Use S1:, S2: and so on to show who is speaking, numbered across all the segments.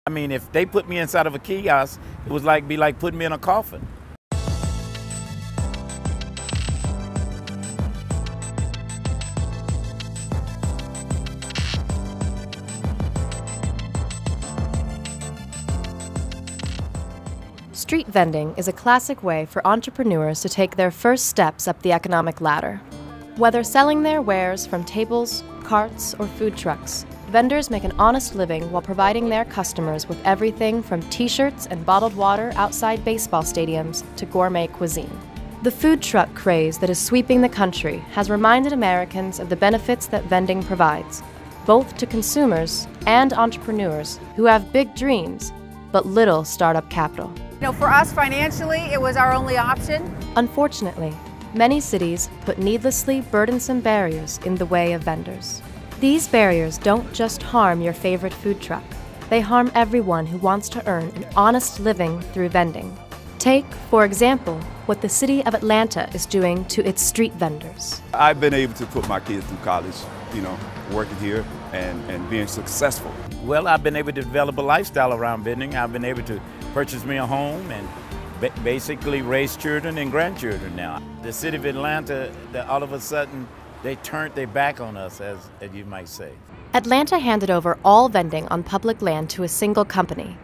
S1: I mean, if they put me inside of a kiosk, it was like putting me in a coffin.
S2: Street vending is a classic way for entrepreneurs to take their first steps up the economic ladder. Whether selling their wares from tables, carts, or food trucks, vendors make an honest living while providing their customers with everything from t-shirts and bottled water outside baseball stadiums to gourmet cuisine. The food truck craze that is sweeping the country has reminded Americans of the benefits that vending provides, both to consumers and entrepreneurs who have big dreams but little startup capital.
S3: For us financially, it was our only option.
S2: Unfortunately, many cities put needlessly burdensome barriers in the way of vendors. These barriers don't just harm your favorite food truck. They harm everyone who wants to earn an honest living through vending. Take, for example, what the city of Atlanta is doing to its street vendors.
S4: I've been able to put my kids through college, working here and being successful.
S1: Well, I've been able to develop a lifestyle around vending. I've been able to purchase me a home and basically raise children and grandchildren now. The city of Atlanta, all of a sudden, they turned their back on us, as you might say.
S2: Atlanta handed over all vending on public land to a single company.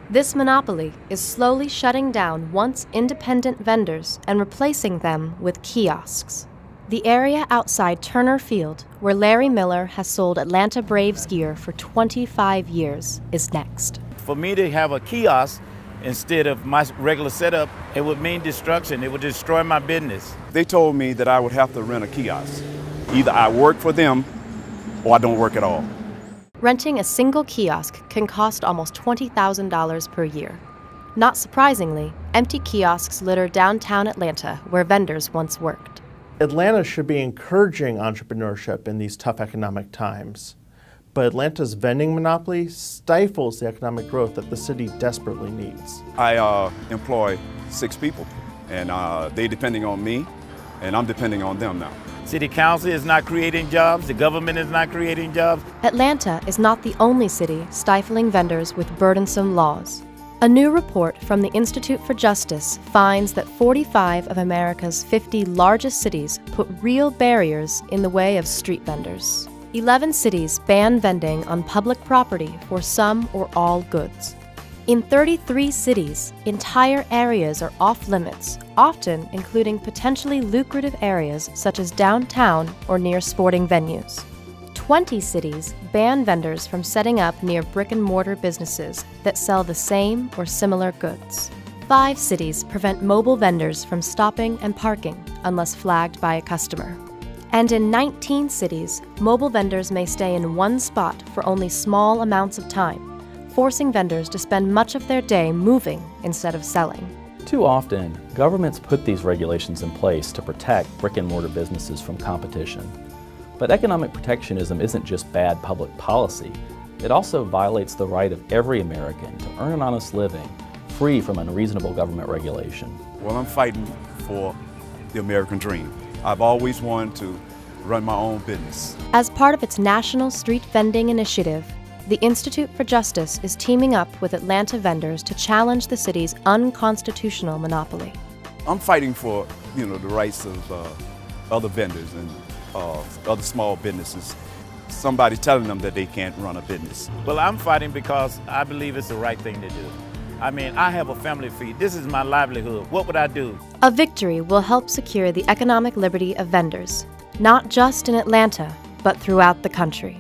S2: This monopoly is slowly shutting down once independent vendors and replacing them with kiosks. The area outside Turner Field, where Larry Miller has sold Atlanta Braves gear for 25 years, is next.
S1: For me to have a kiosk instead of my regular setup, it would mean destruction. It would destroy my business.
S4: They told me that I would have to rent a kiosk. Either I work for them or I don't work at all.
S2: Renting a single kiosk can cost almost $20,000 per year. Not surprisingly, empty kiosks litter downtown Atlanta, where vendors once worked.
S5: Atlanta should be encouraging entrepreneurship in these tough economic times. But Atlanta's vending monopoly stifles the economic growth that the city desperately needs.
S4: I employ 6 people, and they're depending on me, and I'm depending on them now.
S1: City council is not creating jobs, the government is not creating jobs.
S2: Atlanta is not the only city stifling vendors with burdensome laws. A new report from the Institute for Justice finds that 45 of America's 50 largest cities put real barriers in the way of street vendors. 11 cities ban vending on public property for some or all goods. In 33 cities, entire areas are off limits, often including potentially lucrative areas such as downtown or near sporting venues. 20 cities ban vendors from setting up near brick-and-mortar businesses that sell the same or similar goods. 5 cities prevent mobile vendors from stopping and parking unless flagged by a customer. And in 19 cities, mobile vendors may stay in one spot for only small amounts of time, forcing vendors to spend much of their day moving instead of selling.
S6: Too often, governments put these regulations in place to protect brick-and-mortar businesses from competition. But economic protectionism isn't just bad public policy. It also violates the right of every American to earn an honest living, free from unreasonable government regulation.
S4: Well, I'm fighting for the American dream. I've always wanted to run my own business.
S2: As part of its national street vending initiative, the Institute for Justice is teaming up with Atlanta vendors to challenge the city's unconstitutional monopoly.
S4: I'm fighting for, the rights of other vendors and other small businesses. Somebody telling them that they can't run a business.
S1: Well, I'm fighting because I believe it's the right thing to do. I mean, I have a family to feed. This is my livelihood. What would I do?
S2: A victory will help secure the economic liberty of vendors, not just in Atlanta, but throughout the country.